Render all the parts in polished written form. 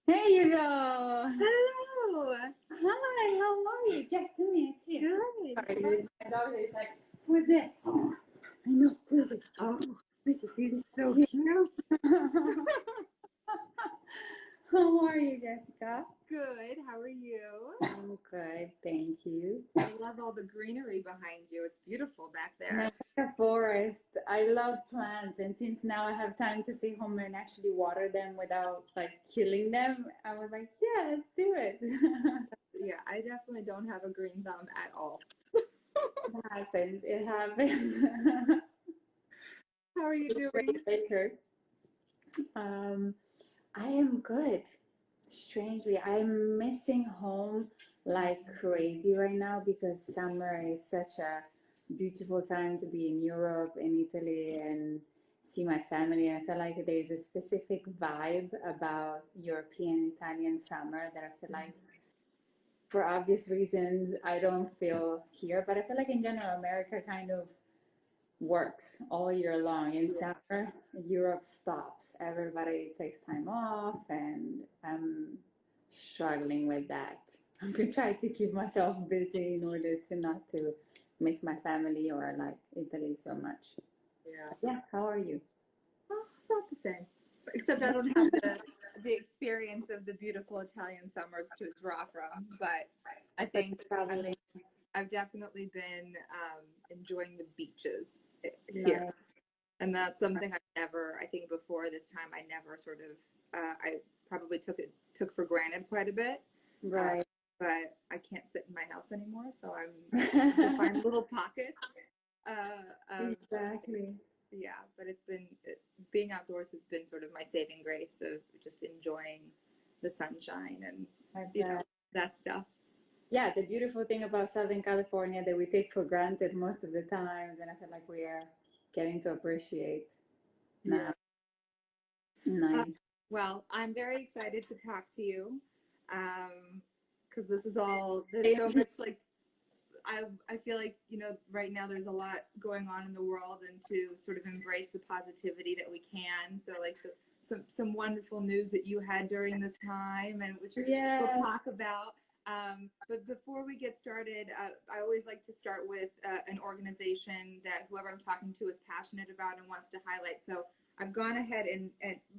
There you go. Hello. Hi, how are you? Jack, come here. It's here. Good. Sorry, my dog is like, who's this? I know, who is it? Oh, Who is it? he's He's so here. cute. How are you, Jessica? Good. How are you? I'm good, thank you. I love all the greenery behind you. It's beautiful back And I there. like a forest. I love plants, and since now I have time to stay home and actually water them without like killing them, I was like, yeah, let's do it. Yeah, I definitely don't have a green thumb at all. It happens. It happens. How are you doing? Great baker. Um, I am good. Strangely, I'm missing home like crazy right now because summer is such a beautiful time to be in Europe, in Italy, and see my family. And I feel like there's a specific vibe about European Italian summer that I feel like, for obvious reasons, I don't feel here. But I feel like in general, America kind of works all year long. In summer, Europe stops. Everybody takes time off, and I'm struggling with that. I'm trying to keep myself busy in order to not to miss my family or like Italy so much. Yeah. But yeah, how are you? Oh, about the same. Except I don't have the experience of the beautiful Italian summers to draw from. But I Like think traveling, I've definitely been enjoying the beaches here. right? And that's something I think before this time, I never sort of, I probably took for granted quite a bit. Uh, Right. but I can't sit in my house anymore, so I need to find little pockets. Of Exactly. Yeah, but being outdoors has been sort of my saving grace of just enjoying the sunshine and I you know bet. that stuff. Yeah, the beautiful thing about Southern California that we take for granted most of the times, and I feel like we are getting to appreciate Yeah. now. Uh, Nice. well, I'm very excited to talk to you because this is all, there's so much like, I feel like, right now there's a lot going on in the world and to sort of embrace the positivity that we can. So, like, some wonderful news that you had during this time, and which we'll Yeah. talk about. But before we get started, I always like to start with an organization that whoever I'm talking to is passionate about and wants to highlight. So I've gone ahead and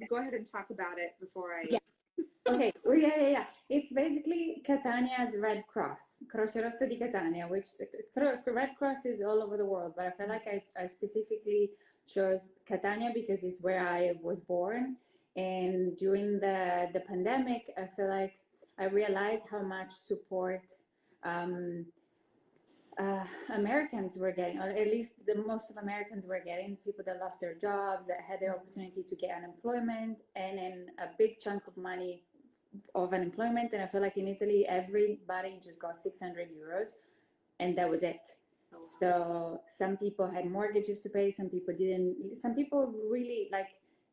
go ahead and talk about it before I. Yeah. Okay. Oh, yeah. It's basically Catania's Red Cross, Croce Rossa di Catania, which Red Cross is all over the world, but I feel like I specifically chose Catania because it's where I was born. And during the pandemic, I feel like I realized how much support um, Americans were getting, or at least the most of Americans were getting, people that lost their jobs, that had the opportunity to get unemployment, and then a big chunk of money of unemployment. And I feel like in Italy, everybody just got 600 euros, and that was it. So some people had mortgages to pay, some people didn't. Some people really like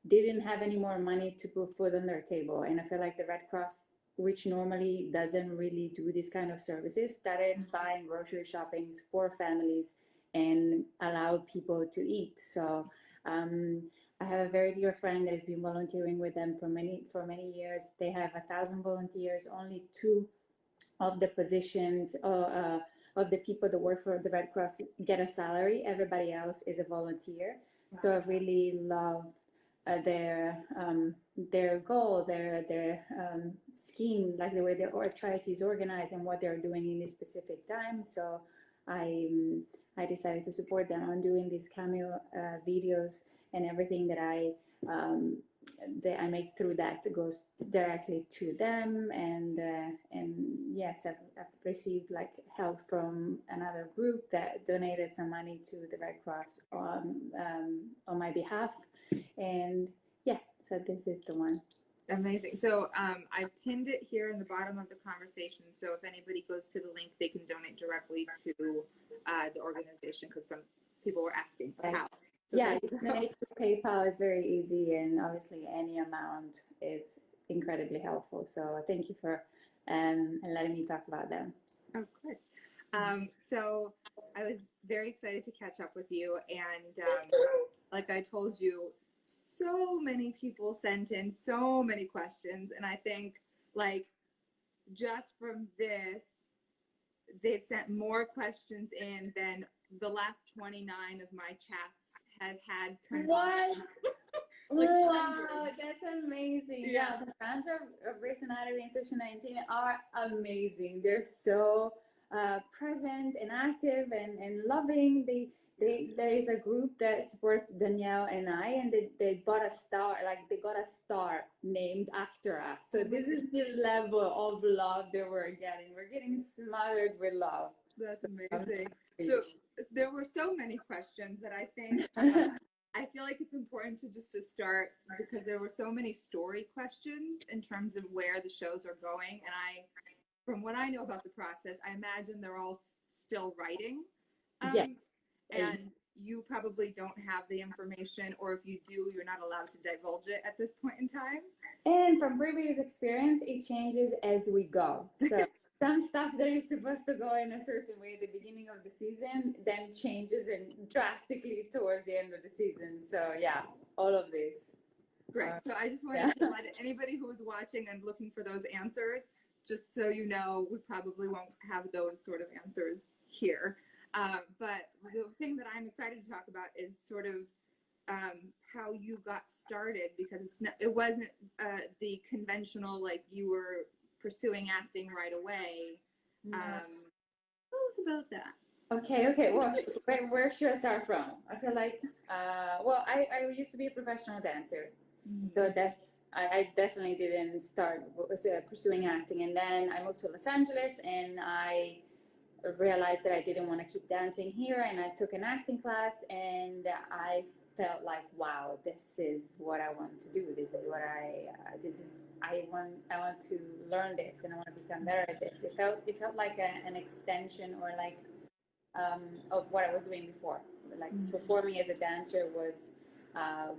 didn't have any more money to put food on their table. And I feel like the Red Cross, which normally doesn't really do this kind of services, started buying grocery shoppings for families and allowed people to eat. So I have a very dear friend that has been volunteering with them for many years. They have 1,000 volunteers. Only two of the positions of the people that work for the Red Cross get a salary. Everybody else is a volunteer. So I really love their goal, their scheme, like the way their charity is organized and what they're doing in this specific time. So I I decided to support them on doing these cameo videos, and everything um, that I make through that goes directly to them. And yes, I've received like help from another group that donated some money to the Red Cross on my behalf. And yeah, so this is the one. Amazing. So I pinned it here in the bottom of the conversation. So if anybody goes to the link, they can donate directly to the organization because some people were asking Yes. how. So there Yeah, you go. donate through PayPal is very easy, and obviously any amount is incredibly helpful. So thank you for letting me talk about them. Of course. So I was very excited to catch up with you. And like I told you, so many people sent in so many questions, and I think like just from this, they've sent more questions in than the last 29 of my chats had combined. What? Like Wow, hundreds. that's amazing. Yeah. Yeah, the fans of Grey's Anatomy and Section 19 are amazing. They're so present and active and loving. There is a group that supports Danielle and I, and they bought a star, like they got a star named after us. So this is the level of love that we're getting. We're getting smothered with love. That's So, amazing. So there were so many questions that I think I feel like it's important to start because there were so many story questions in terms of where the shows are going, and from what I know about the process, I imagine they're all still writing. yeah. And you probably don't have the information, or if you do, you're not allowed to divulge it at this point in time. And from previous experience, it changes as we go. So some stuff that is supposed to go in a certain way at the beginning of the season then changes and drastically towards the end of the season. So yeah, all of this. Great. So I just wanted to let anybody who was watching and looking for those answers, just so you know, we probably won't have those sort of answers here. But the thing that I'm excited to talk about is sort of how you got started, because it wasn't the conventional, like you were pursuing acting right away. Tell us about that. Okay. Well, where should I start from? I feel like, well, I used to be a professional dancer. So I definitely didn't start pursuing acting. And then I moved to Los Angeles and I realized that I didn't want to keep dancing here. And I took an acting class and I felt like, wow, this is what I want to do. This is what I want to learn this and I want to become better at this. It felt like an extension or like of what I was doing before. Like performing as a dancer was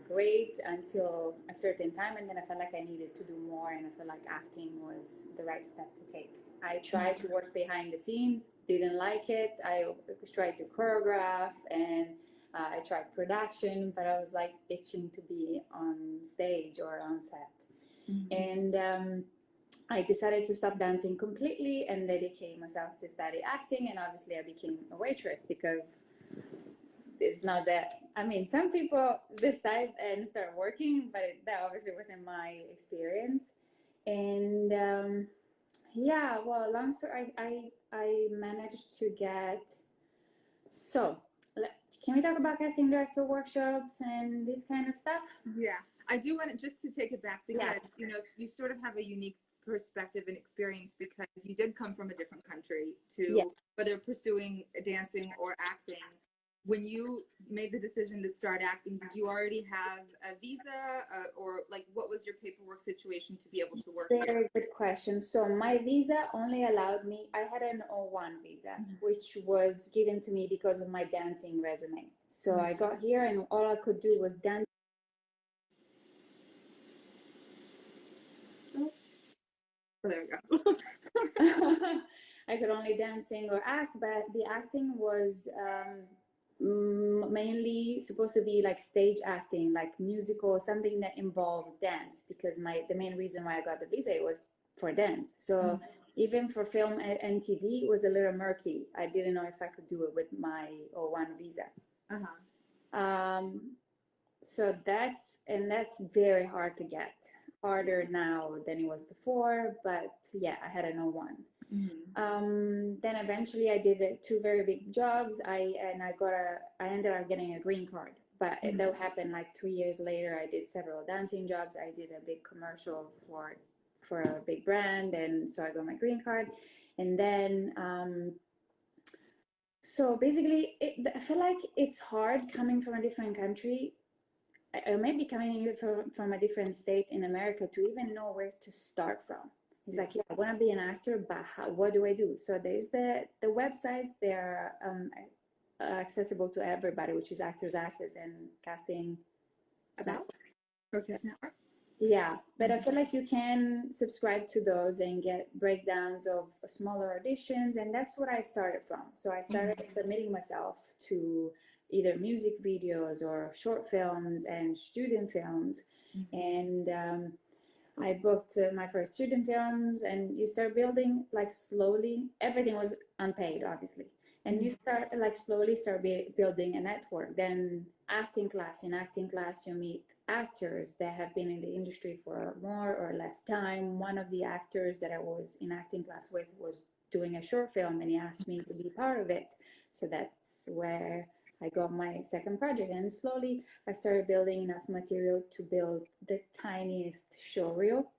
great until a certain time, and then I felt like I needed to do more, and I felt like acting was the right step to take. I tried to work behind the scenes, didn't like it. I tried to choreograph and I tried production, but I was like itching to be on stage or on set. And I decided to stop dancing completely and dedicate myself to study acting. And obviously, I became a waitress because it's not that. I mean, some people decide and start working, but that obviously wasn't my experience. And yeah, well, long story. I managed to get. So, can we talk about casting director workshops and this kind of stuff? Yeah, I do want just to take it back because you know you sort of have a unique perspective and experience because you did come from a different country to whether pursuing dancing or acting. When you made the decision to start acting, did you already have a visa or like what was your paperwork situation to be able to work? Very good question. So my visa only allowed me, I had an O1 visa, which was given to me because of my dancing resume. So I got here and all I could do was dance. Oh, there we go. I could only dance, sing, or act, but the acting was mainly supposed to be like stage acting, like musical, something that involved dance. Because the main reason why I got the visa was for dance. So even for film and TV, it was a little murky. I didn't know if I could do it with my O1 visa. So that's very hard to get. Harder now than it was before, but yeah, I had an O1. Then eventually I did two very big jobs. I ended up getting a green card, but that happened like 3 years later. I did several dancing jobs. I did a big commercial for a big brand, and so I got my green card. And then so basically, I feel like it's hard coming from a different country. Maybe coming from a different state in America to even know where to start from. He's like, yeah, I want to be an actor, but what do I do? So there's the websites. They're accessible to everybody, which is Actors Access and Casting. Okay. Yeah, but I feel like you can subscribe to those and get breakdowns of smaller auditions, and that's what I started from. So I started submitting myself to either music videos or short films and student films. And I booked my first student films, and you start building like slowly. Everything was unpaid, obviously, and you start like slowly start building a network. Then acting class, in acting class, you meet actors that have been in the industry for more or less time. One of the actors that I was in acting class with was doing a short film, and he asked me to be part of it. So that's where I got my second project, and slowly I started building enough material to build the tiniest show reel.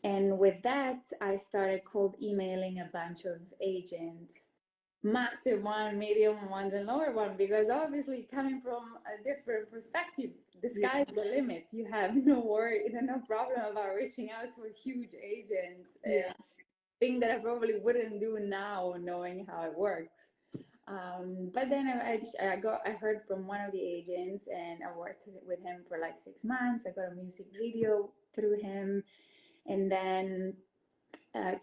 And with that, I started cold emailing a bunch of agents, massive one, medium ones, and lower one, because obviously coming from a different perspective, the sky's the limit. You have no worry, no problem about reaching out to a huge agent. Thing that I probably wouldn't do now, knowing how it works. But then I heard from one of the agents, and I worked with him for like 6 months. I got a music video through him, and then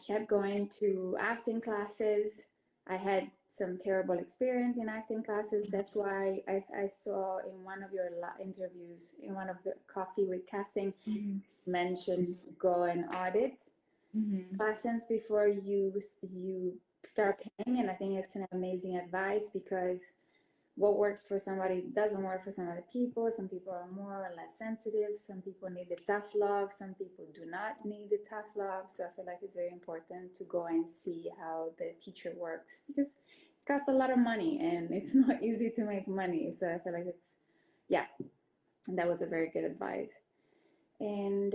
kept going to acting classes. I had some terrible experience in acting classes. That's why I saw in one of your interviews, in one of the Coffee with Casting, mentioned go and audit classes before you start paying. And I think it's an amazing advice, because what works for somebody doesn't work for some other people. Some people are more or less sensitive. Some people need the tough love. Some people do not need the tough love. So I feel like it's very important to go and see how the teacher works, because it costs a lot of money and it's not easy to make money. So I feel like it's, yeah, that was a very good advice. And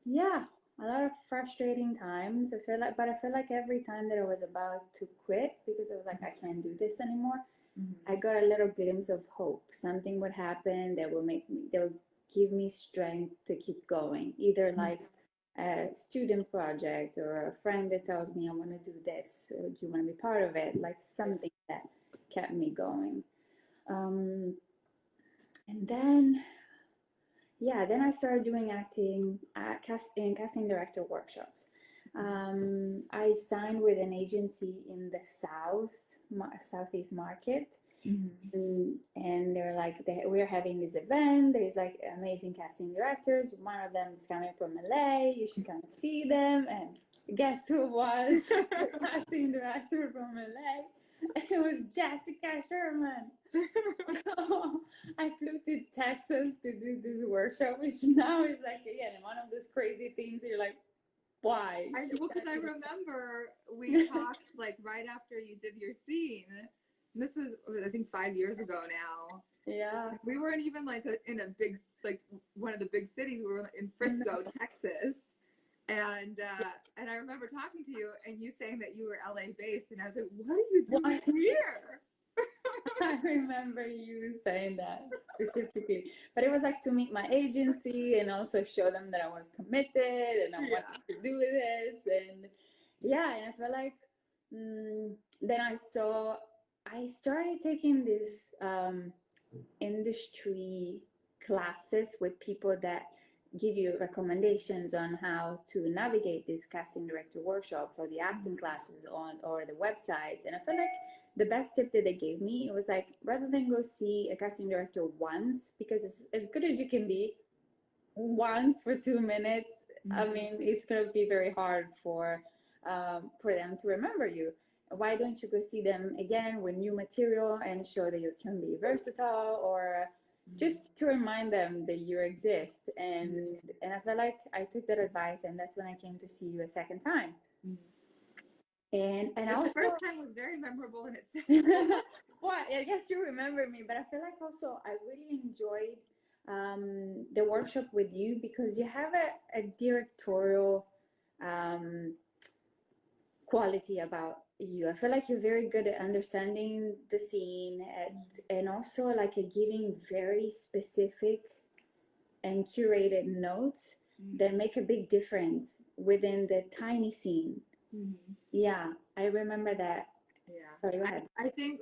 yeah, a lot of frustrating times. But I feel like every time that I was about to quit, because I was like, I can't do this anymore, I got a little glimpse of hope. Something would happen that will give me strength to keep going. Either like a student project, or a friend that tells me, I want to do this, or do you want to be part of it? Like something that kept me going. And then I started doing acting in casting director workshops. I signed with an agency in the southeast market, and they're like, we're having this event. There's like amazing casting directors. One of them is coming from LA. You should come see them. And guess who was the casting director from LA? It was Jessica Sherman. So I flew to Texas to do this workshop, which now is like, again, one of those crazy things that you're like, why? Because I remember we talked like right after you did your scene. This was, I think, 5 years ago now. Yeah. We weren't even like in a big, like one of the big cities. We were in Frisco, Texas. And I remember talking to you and you saying that you were LA based, and I was like, what are you doing here? I remember you saying that specifically, but it was like to meet my agency and also show them that I was committed and I wanted to do this. And and I felt like then I started taking these industry classes with people that give you recommendations on how to navigate these casting director workshops or the acting classes or the websites. And I feel like the best tip that they gave me, it was like, rather than go see a casting director once, because it's as good as you can be once for 2 minutes, I mean, it's going to be very hard for them to remember you. Why don't you go see them again with new material and show that you can be versatile, or just to remind them that you exist. And I felt like I took that advice, and that's when I came to see you a second time. And also, the first time was very memorable in itself. Well, I guess you remember me, but I feel like also I really enjoyed the workshop with you, because you have a directorial quality about you. I feel like you're very good at understanding the scene, and also like giving very specific and curated notes that make a big difference within the tiny scene. Yeah, I remember that. Yeah. Sorry, go ahead. I think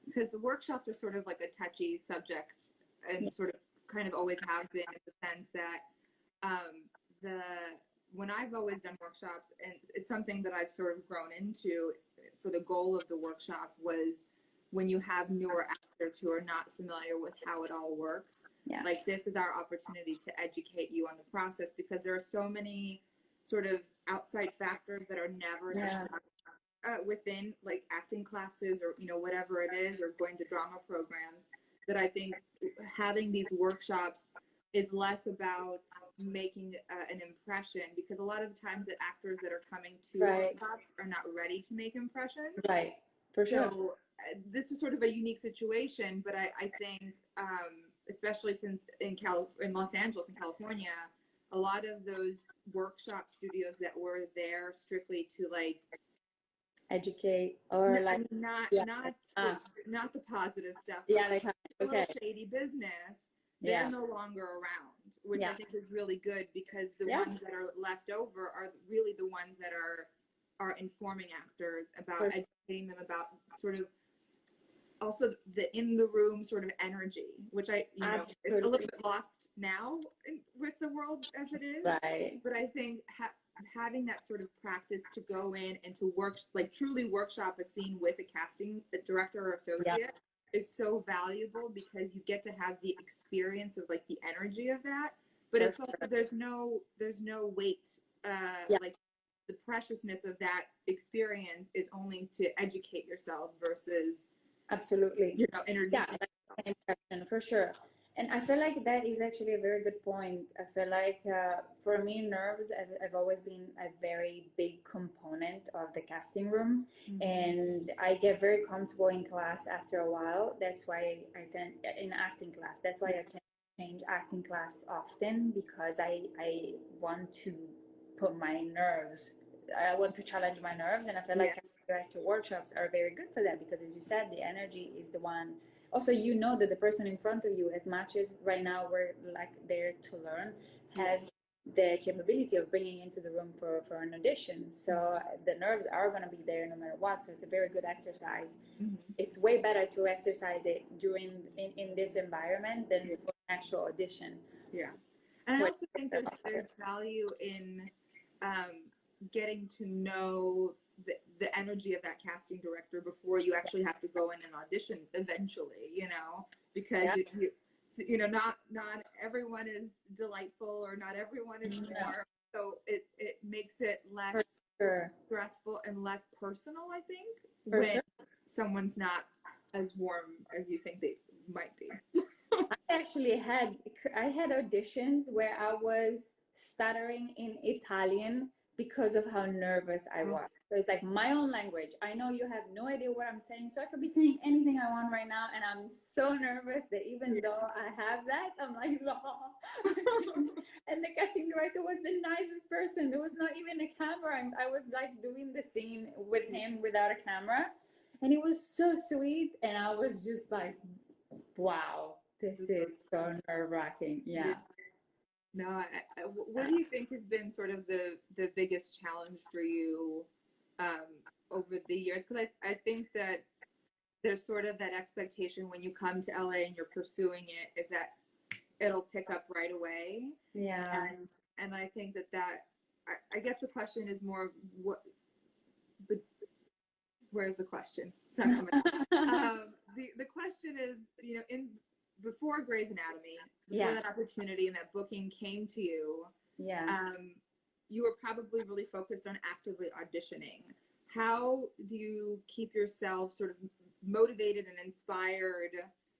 because the workshops are sort of like a touchy subject, and sort of kind of always have been, in the sense that when I've always done workshops, and it's something that I've sort of grown into, for the goal of the workshop was when you have newer actors who are not familiar with how it all works. Yeah. Like, this is our opportunity to educate you on the process, because there are so many sort of outside factors that are never within like acting classes or, you know, whatever it is, or going to drama programs, that I think having these workshops is less about making an impression, because a lot of the times the actors that are coming to workshops are not ready to make impressions. Right, for sure. So this is sort of a unique situation, but I think, especially since in Los Angeles, in California, a lot of those workshop studios that were there strictly to like educate, or like not the positive stuff, yeah, like a little shady business, they're no longer around, which I think is really good, because the ones that are left over are really the ones that are informing actors about educating them about sort of also the in the room sort of energy, which I, you know, it's a little bit lost now with the world as it is. Right. But I think having that sort of practice to go in and to work, like truly workshop a scene with a casting director or associate is so valuable, because you get to have the experience of like the energy of that. But it's also, there's no weight, like the preciousness of that experience is only to educate yourself versus absolutely, you know, introducing an impression, for sure. And I feel like that is actually a very good point. I feel like for me, nerves, I've always been a very big component of the casting room. And I get very comfortable in class after a while. That's why I tend, in acting class, that's why I can change acting class often, because I want to put my nerves, I want to challenge my nerves. And I feel like director workshops are very good for that, because as you said, the energy is the one. Also, you know that the person in front of you, as much as right now we're like there to learn, has the capability of bringing into the room for an audition. So the nerves are going to be there no matter what. So it's a very good exercise. It's way better to exercise it during in this environment than for an actual audition. Yeah. And I also think there's value in getting to know the energy of that casting director before you actually have to go in and audition eventually, you know, because if you know, not everyone is delightful, or not everyone is warm. So it makes it less stressful and less personal, I think, when someone's not as warm as you think they might be. I had auditions where I was stuttering in Italian because of how nervous I was. So it's like my own language. I know you have no idea what I'm saying, so I could be saying anything I want right now, and I'm so nervous that even though I have that, I'm like, oh. And the casting director was the nicest person. There was not even a camera. I was like doing the scene with him without a camera, and it was so sweet, and I was just like, wow, this is so nerve-wracking. Yeah. No, what do you think has been sort of the biggest challenge for you over the years? Because I think that there's sort of that expectation when you come to LA and you're pursuing it, is that it'll pick up right away. Yeah. And I think that I guess the question is more what, but where's the question? It's not coming. The question is, you know, before Grey's Anatomy, before that opportunity and that booking came to you, you were probably really focused on actively auditioning. How do you keep yourself sort of motivated and inspired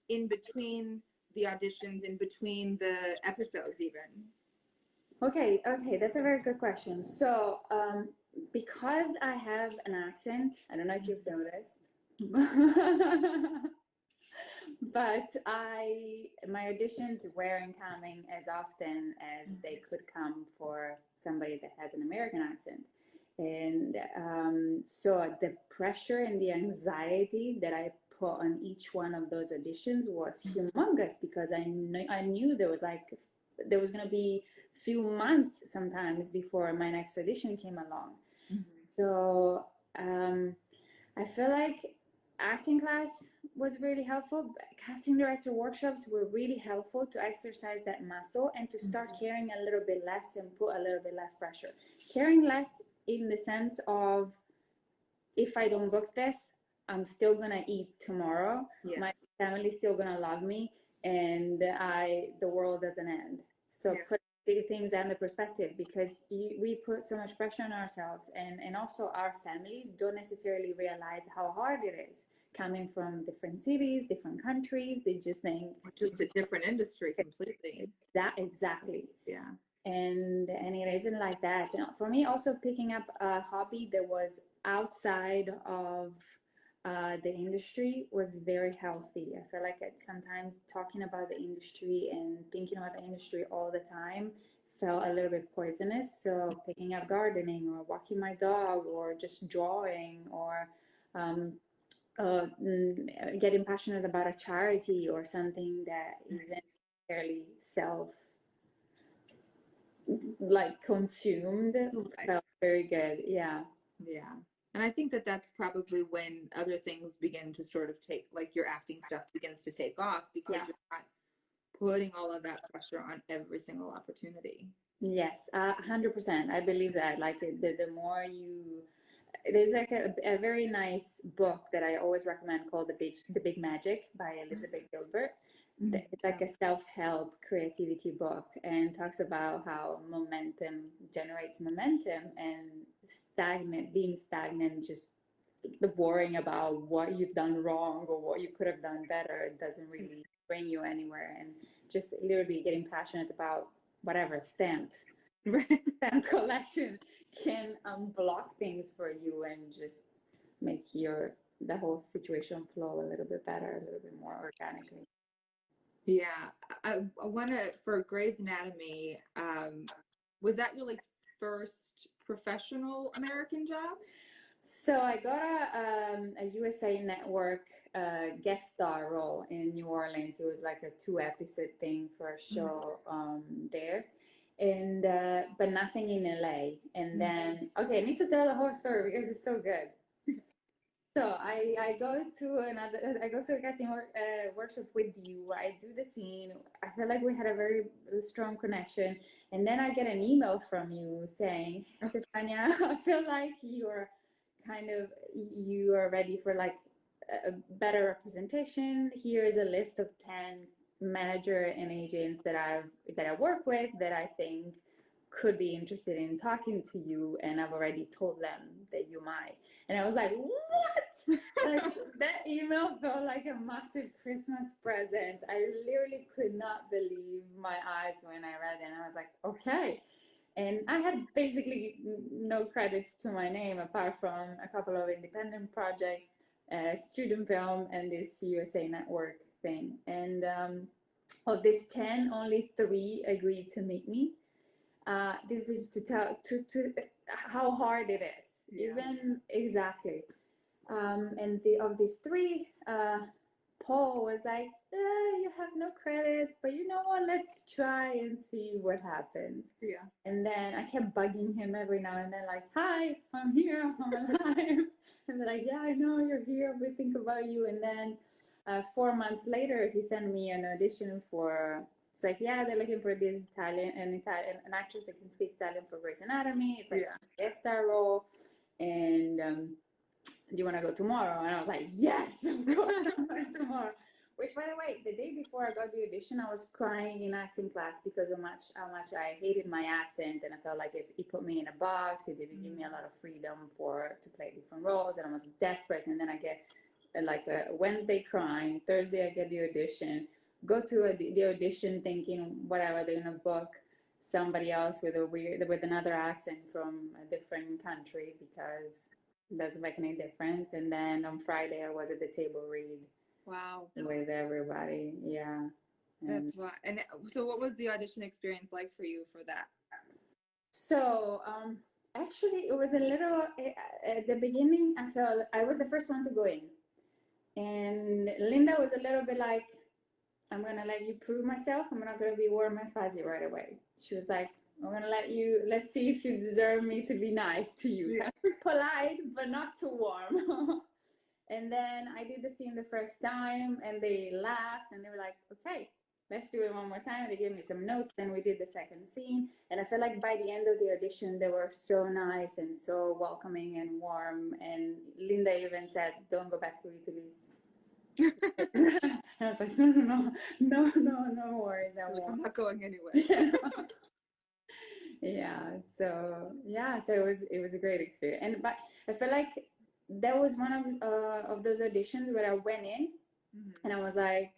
in between the auditions, in between the episodes even? Okay, that's a very good question. So, because I have an accent, I don't know if you've noticed, but my auditions weren't coming as often as they could come for somebody that has an American accent. And so the pressure and the anxiety that I put on each one of those auditions was humongous, because I knew there was going to be few months sometimes before my next audition came along. So I feel like acting class was really helpful. Casting director workshops were really helpful to exercise that muscle and to start caring a little bit less and put a little bit less pressure. Caring less in the sense of, if I don't book this, I'm still gonna eat tomorrow. Yeah. My family's still gonna love me, and the world doesn't end. So Yeah. put the things into perspective, because we put so much pressure on ourselves, and also our families don't necessarily realize how hard it is coming from different cities, different countries. They just think Just a different industry completely. that exactly. Yeah. And it isn't like that. You know, for me, also picking up a hobby that was outside of the industry was very healthy. I feel like sometimes talking about the industry and thinking about the industry all the time felt a little bit poisonous. So picking up gardening or walking my dog or just drawing or um, getting passionate about a charity or something that isn't necessarily self like consumed Right. felt very good. Yeah. Yeah. And I think that that's probably when other things begin to sort of take, like your acting stuff begins to take off because Yeah. you're not putting all of that pressure on every single opportunity. Yes, 100%. I believe that. Like the more you, there's like a very nice book that I always recommend called The Big Magic by Elizabeth Gilbert. It's like a self-help creativity book, and talks about how momentum generates momentum, and being stagnant, just the worrying about what you've done wrong or what you could have done better doesn't really bring you anywhere. And just literally getting passionate about whatever stamp collection can unblock things for you and just make the whole situation flow a little bit better, a little bit more organically. Yeah. I want to, for Grey's Anatomy, was that your like first professional American job? So I got a USA Network guest star role in New Orleans. It was like a 2 episode thing for a show there, and but nothing in LA. And then okay, I need to tell the whole story because it's so good. So I go to a casting workshop with you. I do the scene. I feel like we had a very strong connection, and then I get an email from you saying, Stefania, I feel like you are ready for like a better representation. Here is a list of 10 manager and agents that I work with that I think could be interested in talking to you, and I've already told them that you might. And I was like, what? Like that email felt like a massive Christmas present. I literally could not believe my eyes when I read it. And I was like, okay. And I had basically no credits to my name apart from a couple of independent projects, student film, and this USA Network thing. And of these 10, only 3 agreed to meet me. This is to tell to how hard it is. Yeah. Even exactly. And of these 3, Paul was like, you have no credits, but you know what? Let's try and see what happens. Yeah. And then I kept bugging him every now and then, like, hi, I'm here, I'm alive. And they're like, yeah, I know you're here. We think about you. And then 4 months later, he sent me an audition for. It's like, yeah, they're looking for this an actress that can speak Italian for Grey's Anatomy. It's like a guest star role, and do you want to go tomorrow? And I was like, yes, of course I'm going tomorrow. Which, by the way, the day before I got the audition, I was crying in acting class because of how much I hated my accent, and I felt like it put me in a box. It didn't give me a lot of freedom to play different roles, and I was desperate. And then I get like a Wednesday crying, Thursday I get the audition, go to the audition thinking whatever, they're gonna book somebody else with another accent from a different country because it doesn't make any difference. And then on Friday I was at the table read. Wow. With everybody. Yeah. That's why. And so what was the audition experience like for you for that? So actually it was a little at the beginning I felt I was the first one to go in, and Linda was a little bit like, I'm gonna let you prove myself. I'm not gonna be warm and fuzzy right away. She was like, let's see if you deserve me to be nice to you. Yeah. I was polite but not too warm. And then I did the scene the first time and they laughed and they were like, okay, let's do it one more time. They gave me some notes, then we did the second scene. And I feel like by the end of the audition, they were so nice and so welcoming and warm. And Linda even said, don't go back to Italy. And I was like, no worries, I won't. I'm not going anywhere. So it was a great experience. And but I feel like that was one of those auditions where I went in and I was like,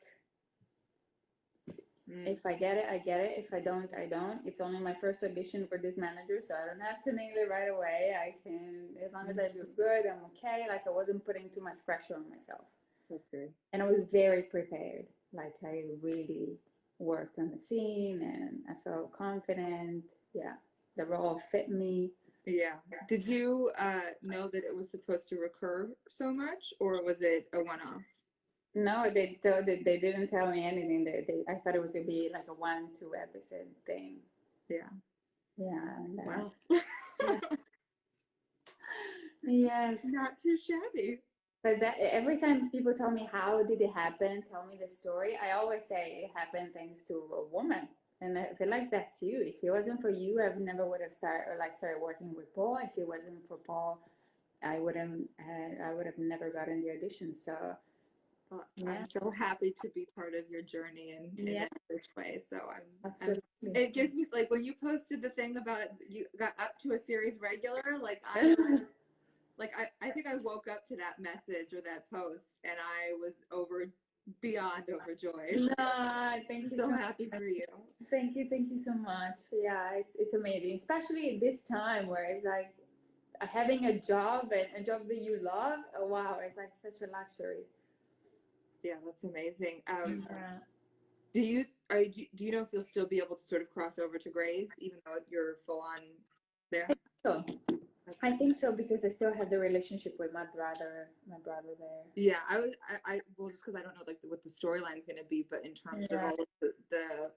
if I get it, I get it. If I don't, I don't. It's only my first audition for this manager, so I don't have to nail it right away. I can, as long as I do good, I'm okay. Like I wasn't putting too much pressure on myself. That's good. And I was very prepared. Like I really worked on the scene and I felt confident. Yeah, the role fit me. Yeah. Did you know that it was supposed to recur so much, or was it a one-off? No, they didn't tell me anything. I thought it was gonna be like a 1-2 episode thing. Yeah. Yeah. And, Wow. yeah. Yes. Not too shabby. But that every time people tell me how did it happen, tell me the story, I always say it happened thanks to a woman. And I feel like that's you. If it wasn't for you, I never would have started working with Paul. If it wasn't for Paul, I would have never gotten the audition. So Well, yeah. I'm so happy to be part of your journey in a huge way. So Absolutely. It gives me, like, when you posted the thing about you got up to a series regular, like I think I woke up to that message or that post and I was beyond overjoyed. Thank you. So happy for you. Thank you so much. Yeah, it's amazing, especially this time where it's like having a job and a job that you love. Oh, wow, it's like such a luxury. Yeah, that's amazing. Yeah. Do you know if you'll still be able to sort of cross over to Grays even though you're full on there? So I think so because I still have the relationship with my brother there. Yeah, I well, just because I don't know like what the storyline's going to be, but in terms of all of the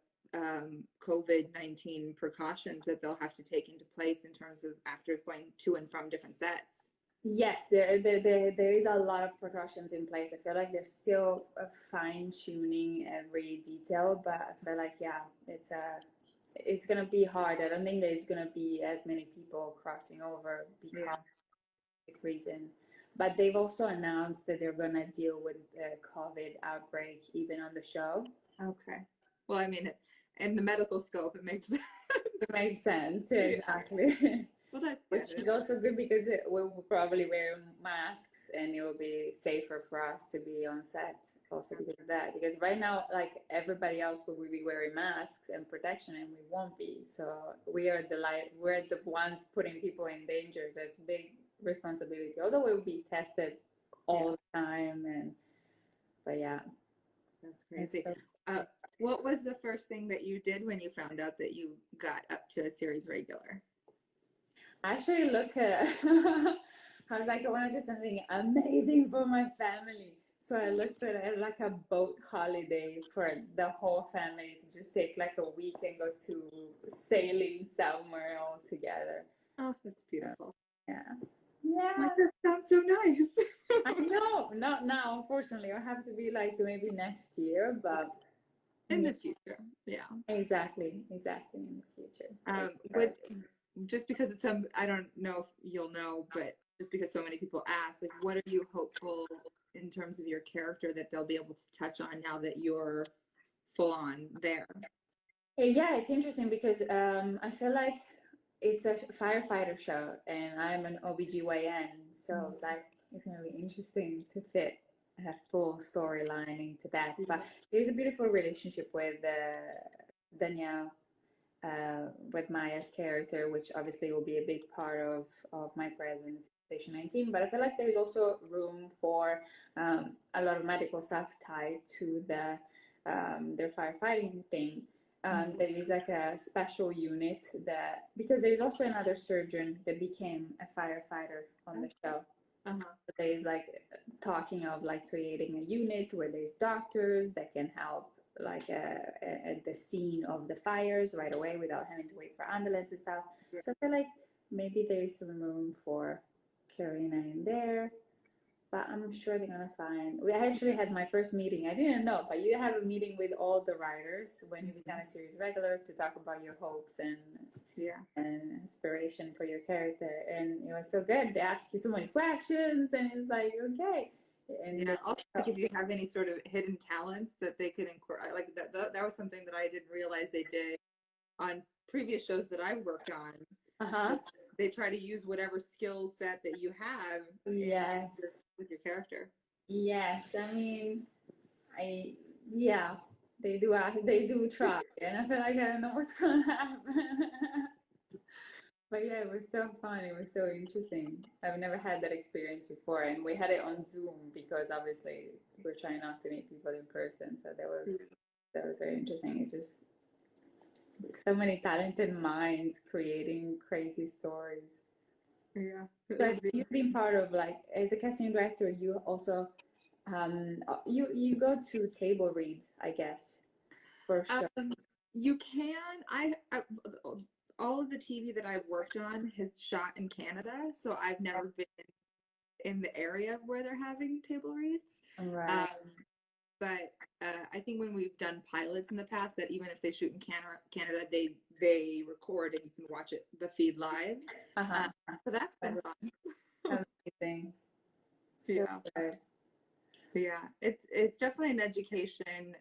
COVID-19 precautions that they'll have to take into place in terms of actors going to and from different sets. Yes, there is a lot of precautions in place. I feel like they're still fine tuning every detail, but I feel like it's gonna be hard. I don't think there's gonna be as many people crossing over because of the reason. But they've also announced that they're gonna deal with the COVID outbreak even on the show. Okay. Well, I mean, in the medical scope, it makes sense. It makes sense, exactly. Well, that's good. Which is also good because we'll probably wear masks and it will be safer for us to be on set also because of that. Because right now, like everybody else will be wearing masks and protection and we won't be. So we're the ones putting people in danger. So it's a big responsibility. Although we'll be tested all the time but yeah. That's crazy. What was the first thing that you did when you found out that you got up to a series regular? I actually look at I was like, I want to do something amazing for my family. So I looked at it like a boat holiday for the whole family to just take like a week and go to sailing somewhere all together. Oh, that's beautiful. Yeah. That sounds so nice. I know, not now, unfortunately. It'll have to be like maybe next year, but in the future. Yeah. Exactly in the future. Just because it's I don't know if you'll know, but just because so many people ask, like, what are you hopeful in terms of your character that they'll be able to touch on now that you're full on there? Yeah, it's interesting because I feel like it's a firefighter show and I'm an OBGYN, so it's like it's gonna be interesting to fit a full storyline into that. But there's a beautiful relationship with Danielle, with Maya's character, which obviously will be a big part of my presence in Station 19. But I feel like there's also room for a lot of medical stuff tied to their firefighting thing. There is like a special unit that, because there's also another surgeon that became a firefighter on the show. But there's like talking of like creating a unit where there's doctors that can help like at the scene of the fires right away without having to wait for ambulance and stuff. So I feel like maybe there's some room for Karina in there. but I'm sure they're gonna find. We actually had my first meeting. I didn't know, but you have a meeting with all the writers when you become a series regular to talk about your hopes and inspiration for your character. And it was so good. They ask you so many questions, and it's like, okay. And yeah, also like if you have any sort of hidden talents that they could incorporate, like that was something that I didn't realize they did on previous shows that I've worked on. uh-huh. They try to use whatever skill set that you have Yes. with your character. Yes. I mean, I yeah, they do. They do try, and I feel like I don't know what's gonna happen. But yeah, it was so fun. It was so interesting. I've never had that experience before, and we had it on Zoom because obviously we're trying not to meet people in person. So that was very interesting. It's just so many talented minds creating crazy stories. Yeah. So you've been part of, like, as a casting director, you also you go to table reads, I guess, for sure. You can. I all of the TV that I've worked on has shot in Canada, so I've never been in the area where they're having table reads. Right. But I think when we've done pilots in the past, that even if they shoot in Canada, they record and you can watch it the feed live. Uh-huh. So that's been fun. Amazing. So Yeah. good. Yeah, it's definitely an education.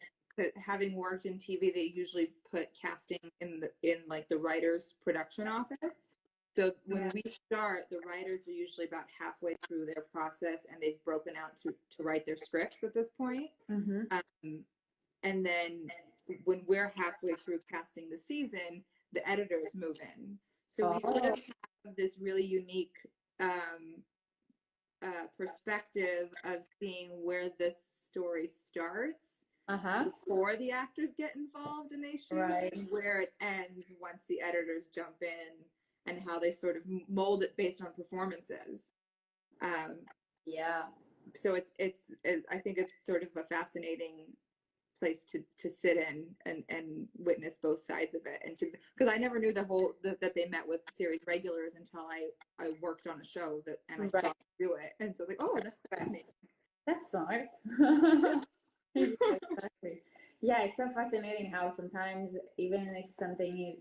Having worked in TV, they usually put casting in like the writer's production office. So when we start, the writers are usually about halfway through their process, and they've broken out to write their scripts at this point. Mm-hmm. And then when we're halfway through casting the season, the editors move in. So we sort of have this really unique perspective of seeing where the story starts before the actors get involved and they shoot, where it ends once the editors jump in, and how they sort of mold it based on performances. Yeah. So it's I think it's sort of a fascinating place to sit in and witness both sides of it, and because I never knew that they met with series regulars until I worked on a show and I saw them do it, and so like, oh, that's fascinating. That's smart. Exactly. Yeah, it's so fascinating how sometimes even if something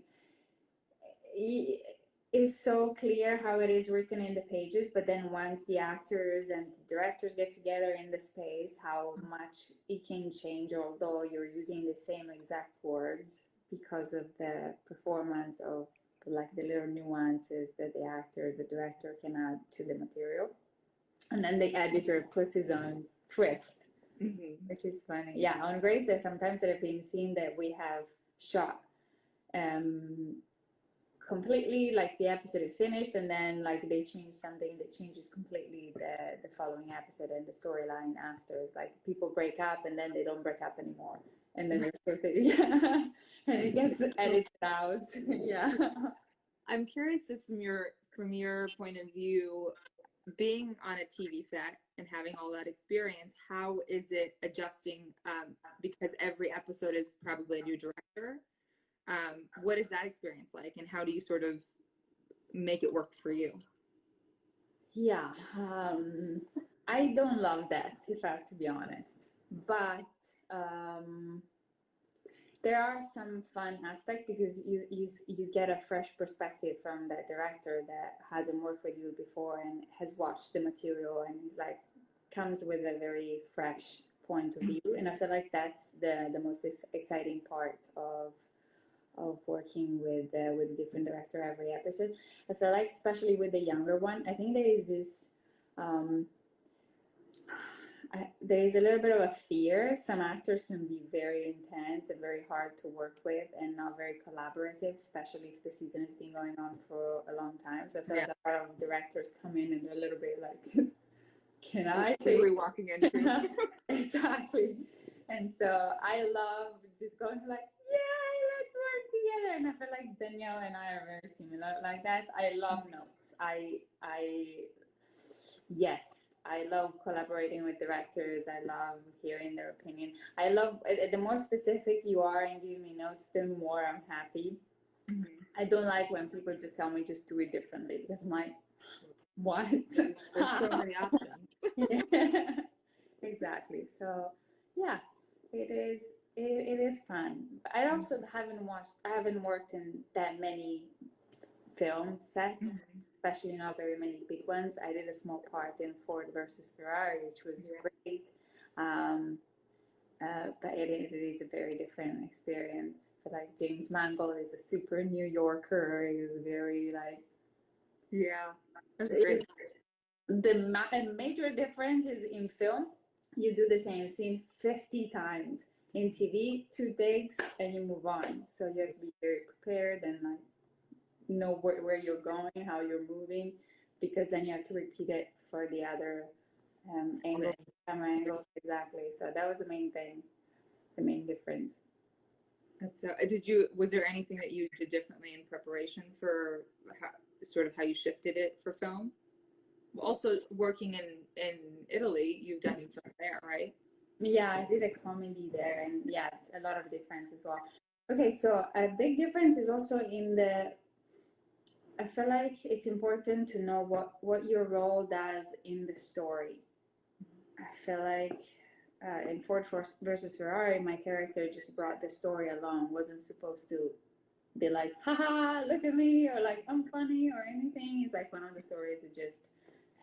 is so clear how it is written in the pages, but then once the actors and directors get together in the space, how much it can change, although you're using the same exact words, because of the performance of like the little nuances that the actor, the director can add to the material. And then the editor puts his own twist, which is funny. Yeah, on Grace, there's sometimes that have been seen that we have shot completely, like the episode is finished and then like they change something that changes completely the following episode and the storyline after. Like people break up and then they don't break up anymore, and then they're and it gets edited out. Yeah. I'm curious, just from your point of view, being on a TV set and having all that experience, how is it adjusting? Because every episode is probably a new director. What is that experience like, and how do you sort of make it work for you? Yeah, I don't love that, if I have to be honest, but there are some fun aspects because you get a fresh perspective from that director that hasn't worked with you before and has watched the material, and he's like comes with a very fresh point of view, and I feel like that's the most exciting part of working with a different director every episode. I feel like, especially with the younger one, I think there is this there is a little bit of a fear. Some actors can be very intense and very hard to work with and not very collaborative, especially if the season has been going on for a long time. So I feel like a lot of directors come in and they're a little bit like, can I say we're walking into? Exactly. And so I love just going like, yay, let's work together. And I feel like Danielle and I are very similar like that. I love notes. Yes, I love collaborating with directors. I love hearing their opinion. I love the more specific you are and giving me notes, the more I'm happy. I don't like when people just tell me just do it differently, because I'm like, what? There's so many options. Yeah. Exactly. So yeah, it is fun. But I also I haven't worked in that many film sets, Mhm. especially not very many big ones. I did a small part in Ford versus Ferrari, which was Yeah. great. Um, but it is a very different experience. But like James Mangold is a super New Yorker. He's very like Yeah. That's great. it, a major difference is in film, you do the same scene 50 times. In TV, two takes and you move on. So you have to be very prepared and like know where you're going, how you're moving, because then you have to repeat it for the other angle, camera angles. Exactly. So that was the main thing, the main difference. That's was there anything that you did differently in preparation for how, sort of how you shifted it for film? Also, working in Italy, you've done film there, right? Yeah, I did a comedy there, and yeah, a lot of difference as well. Okay, so a big difference is also in the. I feel like it's important to know what your role does in the story. I feel like in Ford versus Ferrari, my character just brought the story along. Wasn't supposed to be like, haha, look at me, or like, I'm funny, or anything. It's like one of the stories that just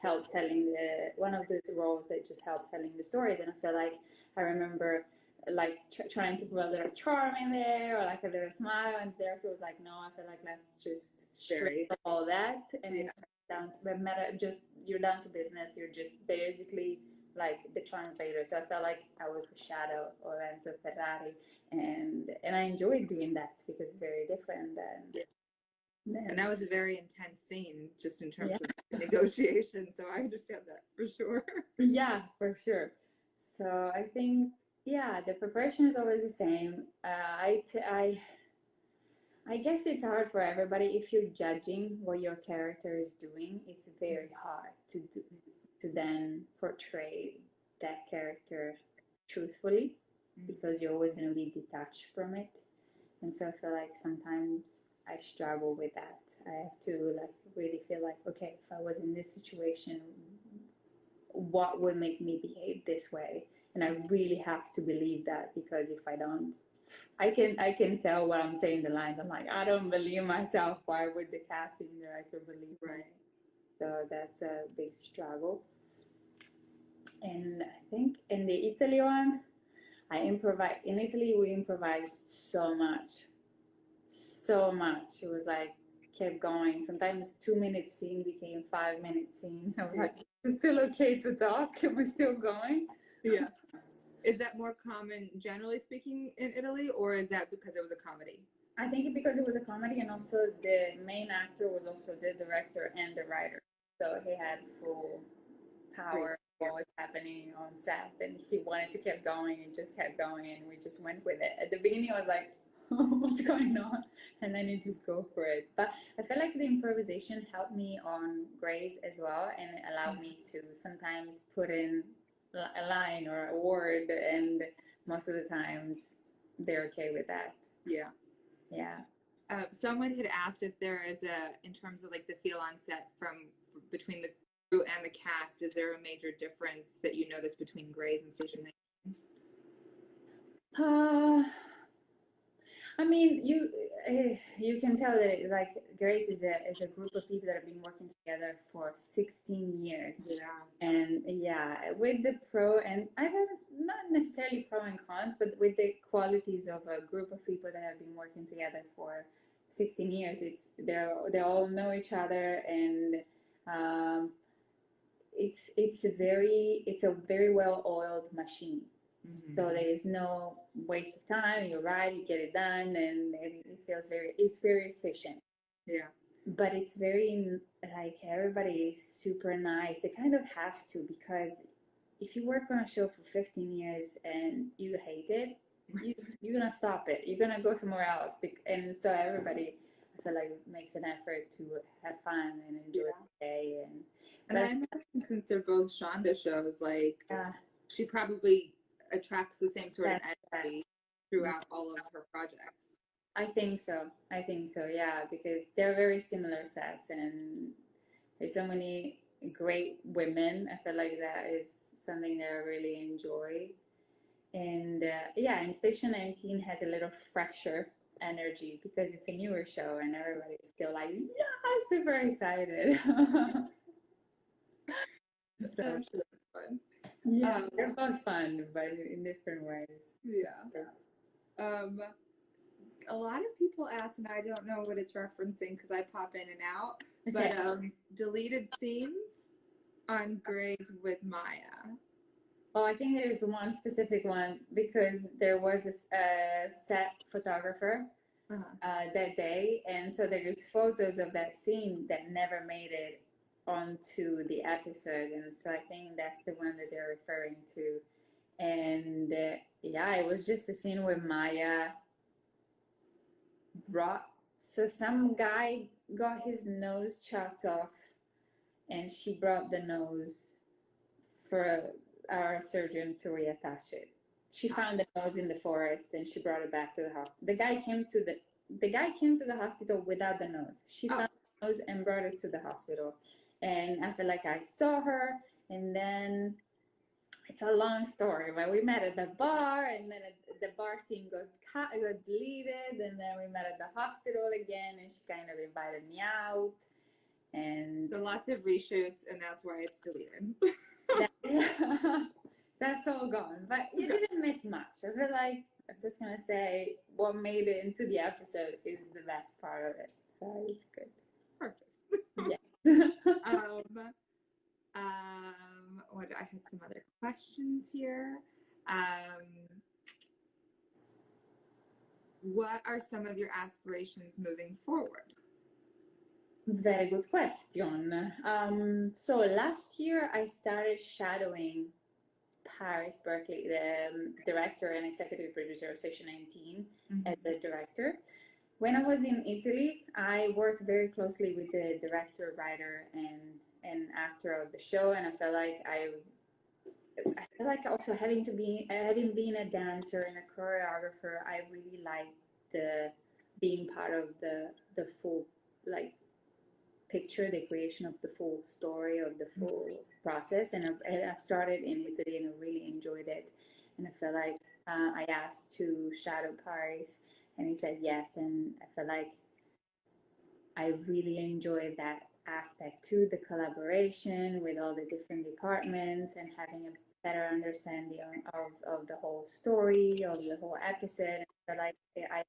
help telling one of those roles that just help telling the stories. And I feel like I remember like trying to put a little charm in there or like a little smile, and the director was like, no, I feel like let's just straight all that and Yeah. down to the meta, just you're down to business, you're just basically like the translator. So I felt like I was the shadow of Enzo Ferrari, and I enjoyed doing that because it's very different And that was a very intense scene, just in terms yeah. of negotiation. So I understand that for sure. Yeah, for sure. So I think, yeah, the preparation is always the same. I guess it's hard for everybody. If you're judging what your character is doing, it's very hard to then portray that character truthfully because you're always going to be detached from it. And so I feel like sometimes I struggle with that. I have to like really feel like, okay, if I was in this situation, what would make me behave this way? And I really have to believe that because if I don't, I can tell what I'm saying the lines. I'm like, I don't believe myself. Why would the casting director believe me? Right. So that's a big struggle. And I think in the Italy one, I improvise. In Italy, we improvised so much, so much. It was like kept going. Sometimes 2 minute scene became 5 minute scene. I was like, it's still okay to talk. Am I still going? Yeah. Is that more common, generally speaking, in Italy, or is that because it was a comedy? I think because it was a comedy, and also the main actor was also the director and the writer, so he had full power of what was happening on set, and he wanted to keep going and just kept going, and we just went with it. At the beginning, I was like, "What's going on?" And then you just go for it. But I feel like the improvisation helped me on Grace as well, and it allowed me to sometimes put in a line or a word, and most of the times they're okay with that. Yeah. Yeah. Someone had asked if there is in terms of like the feel on set between the crew and the cast, is there a major difference that you notice between Grey's and Station 19? Uh, I mean, you can tell that like Grace is a group of people that have been working together for 16 years. Yeah. And yeah, with the pro and I don't not necessarily pro and cons, but with the qualities of a group of people that have been working together for 16 years, they all know each other, and um, it's a very well oiled machine. Mm-hmm. So there is no waste of time. You arrive, you get it done, and it feels it's very efficient. Yeah. But it's very like everybody is super nice. They kind of have to because if you work on a show for 15 years and you hate it, you're gonna stop it. You're gonna go somewhere else. And so everybody, I feel like makes an effort to have fun and enjoy the day. And I imagine since they're both Shonda shows, like uh, she probably attracts the same sort of that, energy throughout all of her projects. I think so. I think so. Yeah, because they're very similar sets, and there's so many. great women. I feel like that is something that I really enjoy. And yeah, and Station 19 has a little fresher energy because it's a newer show and everybody's still like, yeah, super excited. So That's fun. yeah, they're both fun, but in different ways. Yeah. A lot of people ask, and I don't know what it's referencing because I pop in and out, but deleted scenes on Grey's with Maya. Oh, I think there's one specific one because there was a set photographer that day, and so there's photos of that scene that never made it onto the episode, and so I think that's the one that they're referring to. And yeah, it was just a scene where Maya brought, so some guy got his nose chopped off, and she brought the nose for our surgeon to reattach it. She found the nose in the forest and she brought it back to the hospital. The guy came to the hospital without the nose. She found the nose and brought it to the hospital. And I feel like I saw her, and then it's a long story, but we met at the bar, and then the bar scene got deleted, and then we met at the hospital again, and she kind of invited me out. And so lots of reshoots, and that's why it's deleted. That's all gone, but you didn't miss much. I feel like I'm just gonna say what made it into the episode is the best part of it, so it's good. Perfect. Yeah. What I had some other questions here. What are some of your aspirations moving forward? Very good question. So last year I started shadowing Paris Berkeley, the director and executive producer of Section 19, as the director. When I was in Italy, I worked very closely with the director, writer, and actor of the show, and I felt like also having been a dancer and a choreographer, I really liked being part of the full like picture, the creation of the full story of the full process. And I started in Italy and I really enjoyed it. And I felt like I asked to shadow Paris, and he said yes. And I felt like I really enjoyed that aspect too, the collaboration with all the different departments and having a better understanding of the whole story, of the whole episode. And I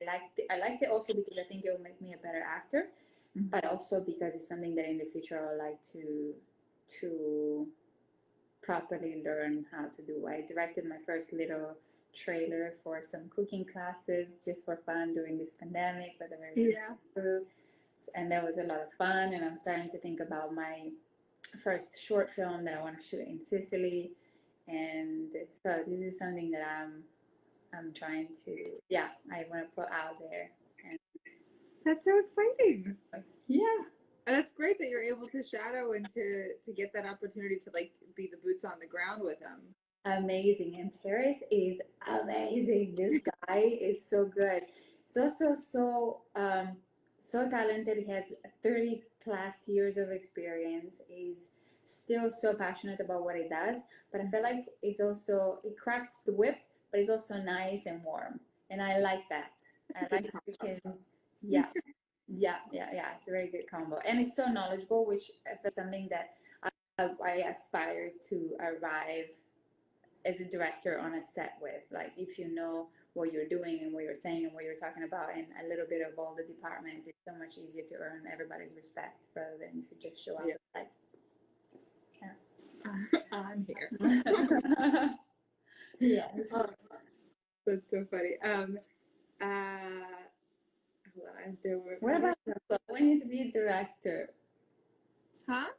liked it also because I think it will make me a better actor, but also because it's something that in the future I would like to properly learn how to do. I directed my first little trailer for some cooking classes just for fun during this pandemic with a very small group, and that was a lot of fun. And I'm starting to think about my first short film that I want to shoot in Sicily, and so this is something that I'm trying to I want to put out there. And that's so exciting. Yeah. And that's great that you're able to shadow and to get that opportunity to like be the boots on the ground with him. Amazing. And Paris is amazing. This guy is so good. He's also so talented. He has 30 plus years of experience. He's still so passionate about what he does, but I feel like he cracks the whip, but he's also nice and warm, and I like that. I like that we can yeah, it's a very good combo, and it's so knowledgeable, which is something that I aspire to arrive as a director on a set with. Like, if you know what you're doing and what you're saying and what you're talking about and a little bit of all the departments, it's so much easier to earn everybody's respect rather than if you just show up like, I'm here. Yes. That's so funny. Hold on. What about you? I want you to be a director. Huh?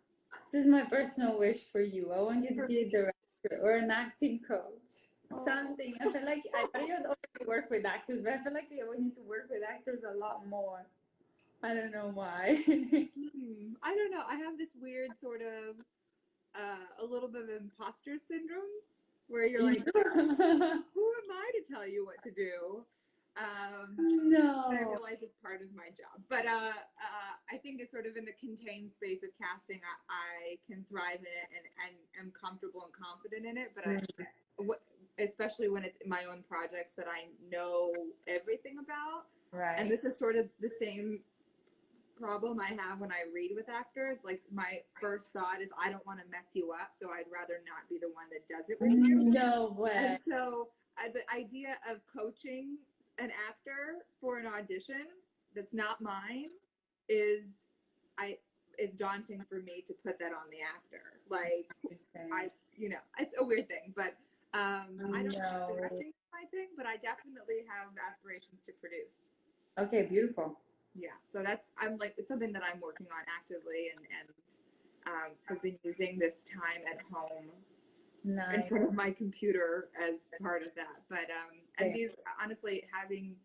This is my personal wish for you. I want you to be a director or an acting coach. Something. I feel like I thought you would already work with actors, but I feel like I want you to work with actors a lot more. I don't know why. I don't know. I have this weird sort of a little bit of imposter syndrome where you're like, who am I to tell you what to do? But I No. realize it's part of my job. But I think it's sort of in the contained space of casting, I can thrive in it and am comfortable and confident in it. But especially when it's my own projects that I know everything about. Right. And this is sort of the same problem I have when I read with actors. Like my first thought is I don't want to mess you up, so I'd rather not be the one that does it with you. No way. And so the idea of coaching an actor for an audition that's not mine is is daunting for me to put that on the actor. Like it's a weird thing, but I don't know if directing is my thing, but I definitely have aspirations to produce. Okay, beautiful. Yeah, so it's something that I'm working on actively, and I've been using this time at home in front of my computer as part of that. But and these, honestly, having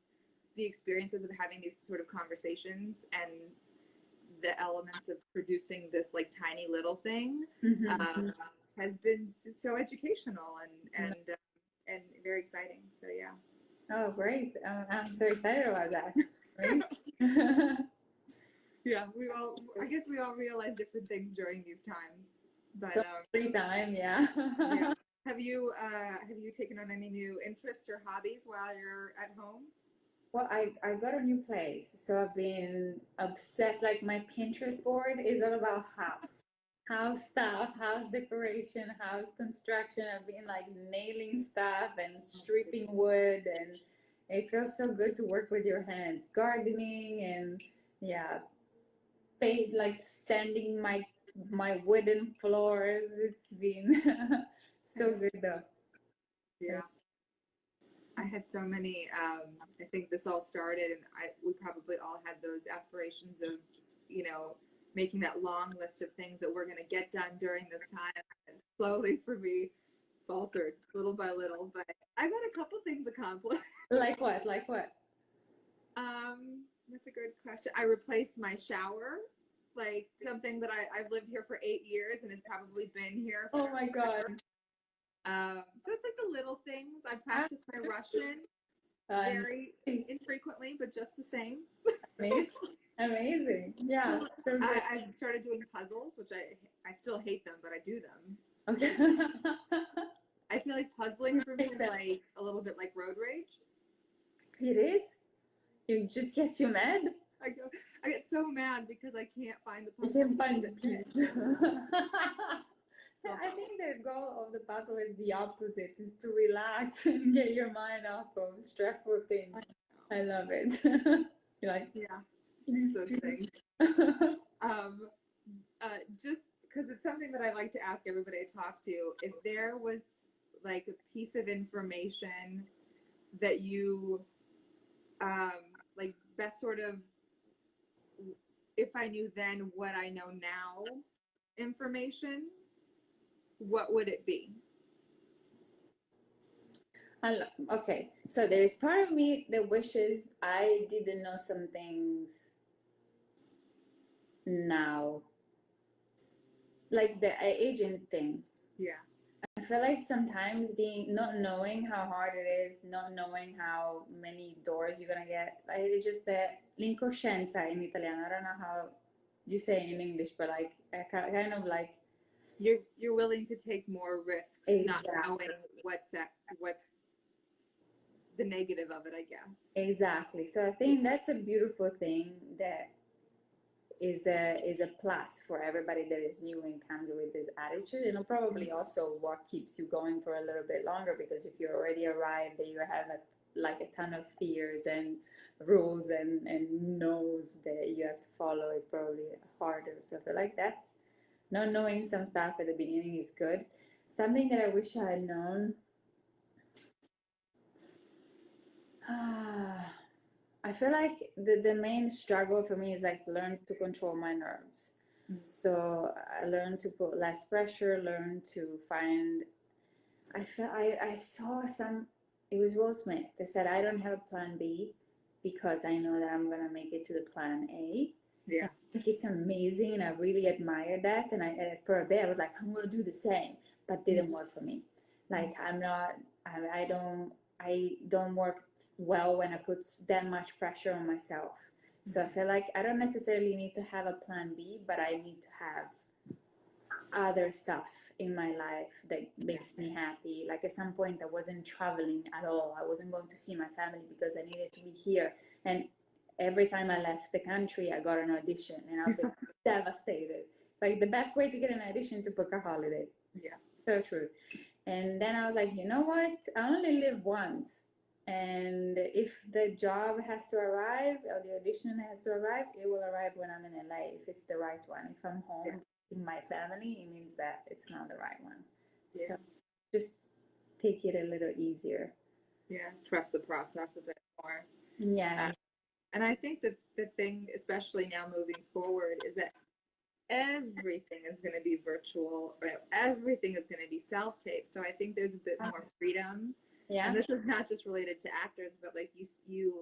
the experiences of having these sort of conversations and the elements of producing this like tiny little thing has been so educational and very exciting. So yeah. Oh, great! I'm so excited about that. Right? Yeah, I guess we all realize different things during these times. But so free time, yeah. Yeah. Have you taken on any new interests or hobbies while you're at home? Well, I got a new place, so I've been obsessed. Like my Pinterest board is all about house stuff, house decoration, house construction. I've been like nailing stuff and stripping wood, and it feels so good to work with your hands. Gardening and yeah, like sanding my wooden floors. It's been so good though. Yeah. I had so many. I think this all started, and we probably all had those aspirations of, making that long list of things that we're going to get done during this time. And slowly, for me, faltered little by little, but I got a couple things accomplished. Like what? Like what? That's a good question. I replaced my shower, like something that I've lived here for 8 years and has probably been here. Oh my God. So it's like the little things. I practice my Russian very infrequently, but just the same. Amazing. Yeah. So I started doing puzzles, which I still hate them, but I do them. Okay. I feel like puzzling for me is like a little bit like road rage. It is? It just gets you mad? I get so mad because I can't find the puzzle. You can't find the piece. I think the goal of the puzzle is the opposite, is to relax and get your mind off of stressful things. I love it. You're like, yeah, so strange. Just because it's something that I like to ask everybody I talk to, if there was like a piece of information that you like best sort of, if I knew then what I know now information, what would it be? Okay, so there is part of me that wishes I didn't know some things now, like the aging thing. Yeah, I feel like sometimes not knowing how hard it is, not knowing how many doors you're gonna get, like it's just the l'incoscienza in Italiano. I don't know how you say it in English, but like kind of like you're willing to take more risks, exactly. Not knowing what's the negative of it, I guess. Exactly. So I think that's a beautiful thing that is a plus for everybody that is new and comes with this attitude, and probably also what keeps you going for a little bit longer, because if you already arrived that you have a ton of fears and rules and knows that you have to follow, it's probably harder. So I feel like that's not knowing some stuff at the beginning is good. Something that I wish I had known, I feel like the main struggle for me is like learn to control my nerves. So I learned to put less pressure, learn to find. I saw it was Will Smith that said, I don't have a plan B because I know that I'm gonna make it to the plan A. Yeah. I think it's amazing, and I really admire that. And as per a bit, I was like, I'm gonna do the same, but didn't work for me. Like I don't I don't work well when I put that much pressure on myself. So I feel like I don't necessarily need to have a plan B, but I need to have other stuff in my life that makes me happy. Like at some point, I wasn't traveling at all. I wasn't going to see my family because I needed to be here. And every time I left the country, I got an audition, and I was devastated. Like the best way to get an audition to book a holiday. Yeah. So true. And then I was like, you know what? I only live once. And if the job has to arrive or the audition has to arrive, it will arrive when I'm in LA if it's the right one. If I'm home in my family, it means that it's not the right one. Yeah. So just take it a little easier. Yeah. Trust the process a bit more. Yeah. And I think that the thing, especially now moving forward, is that everything is going to be virtual, or everything is going to be self-tape. So I think there's a bit more freedom. Yeah. And this is not just related to actors, but like you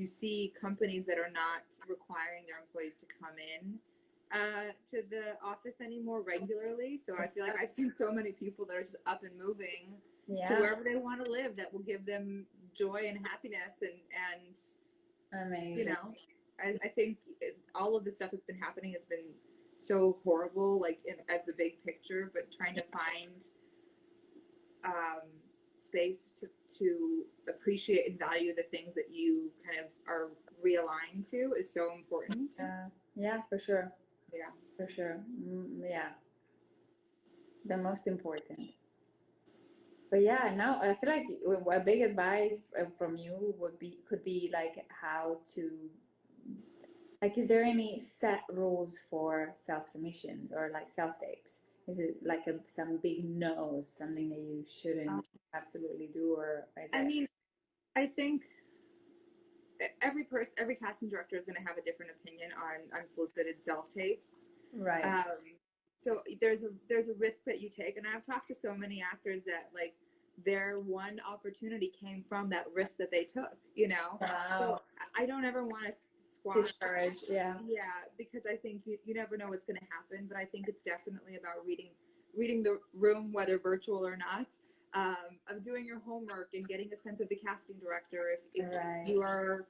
see companies that are not requiring their employees to come in to the office anymore regularly. So I feel like I've seen so many people that are just up and moving to wherever they want to live, that will give them joy and happiness, and amazing. you know, I think all of the stuff that's been happening has been so horrible, like as the big picture, but trying to find space to appreciate and value the things that you kind of are realigned to is so important. Yeah, for sure. Yeah, for sure. Yeah, the most important. But yeah, now I feel like a big advice from you could be like how to, like, is there any set rules for self submissions or like self tapes? Is it like some big no's, something that you shouldn't absolutely do, or is it? I mean, I think every casting director is going to have a different opinion on unsolicited self tapes. Right. So there's a risk that you take, and I've talked to so many actors that like their one opportunity came from that risk that they took. You know, Wow. so I don't ever want to squash discourage. Yeah. Yeah, because I think you never know what's going to happen, but I think it's definitely about reading the room, whether virtual or not. Of doing your homework and getting a sense of the casting director. If Right. you are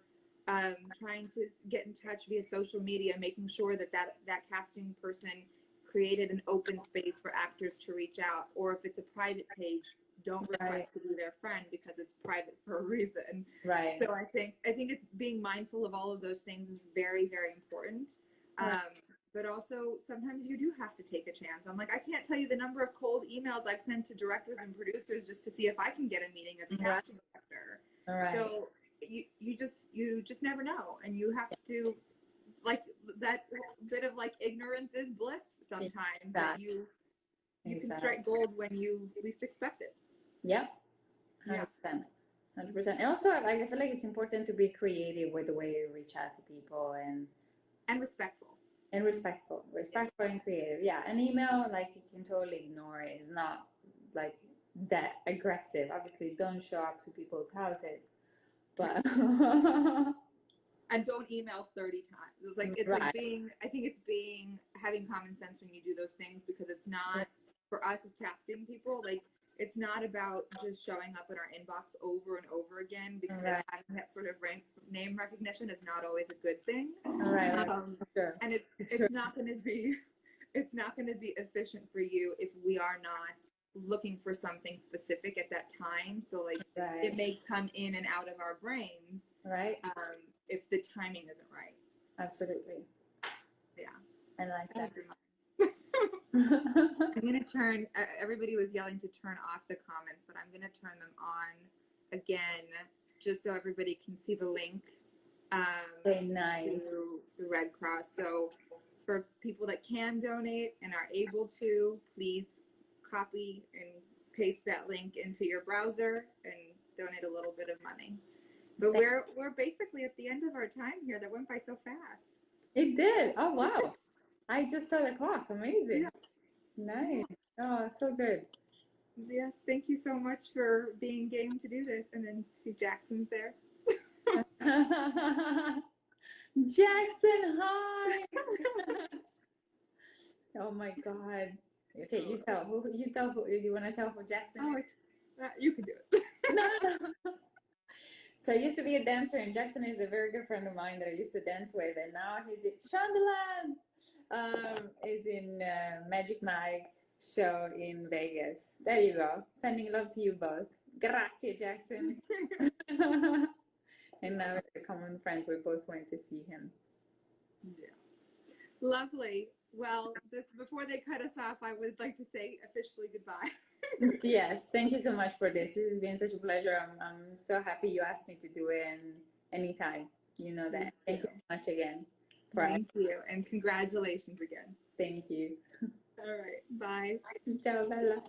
trying to get in touch via social media, making sure that casting person created an open space for actors to reach out, or if it's a private page, don't request to be their friend because it's private for a reason. Right. So I think it's being mindful of all of those things is very, very important. But also sometimes you do have to take a chance. I'm like, I can't tell you the number of cold emails I've sent to directors and producers just to see if I can get a meeting as a casting director. Right. So you just never know, and you have to, like, that bit of like ignorance is bliss sometimes. That you can strike gold when you least expect it. Yep. 100%. 100%. And also, like, I feel like it's important to be creative with the way you reach out to people and respectful. And respectful and creative. Yeah, an email, like, you can totally ignore it. It's not like that aggressive. Obviously, don't show up to people's houses, but and don't email 30 times. It's like like being. I think it's having common sense when you do those things, because it's not for us as casting people. Like, it's not about just showing up in our inbox over and over again, because having that sort of name recognition is not always a good thing. Sure. And it's not going to be efficient for you if we are not looking for something specific at that time. So like it may come in and out of our brains, if the timing isn't right. Absolutely. Yeah, I like that. I'm going to turn, everybody was yelling to turn off the comments, but I'm going to turn them on again, just so everybody can see the link Very nice. to the Red Cross. So for people that can donate and are able to, please copy and paste that link into your browser and donate a little bit of money. But we're basically at the end of our time here. That went by so fast. It did. Oh, wow. I just saw the clock. Amazing. Yeah. Nice. Oh, so good. Yes, thank you so much for being game to do this. And then see Jackson's there. Jackson, hi. Oh my God. Okay, you tell who you want to tell who Jackson is? You can do it. No, no, no. So I used to be a dancer, and Jackson is a very good friend of mine that I used to dance with, and now he's in Shondaland. Is in Magic Mike show in Vegas. There you go. Sending love to you both. Grazie, Jackson. And now we're common friends. We both went to see him. Yeah. Lovely. Well, before they cut us off, I would like to say officially goodbye. Yes, thank you so much for this. This has been such a pleasure. I'm so happy you asked me to do it, and anytime. You know that. Thank you so much again. Thank you, and congratulations again. Thank you. All right. Bye. Ciao, Bella.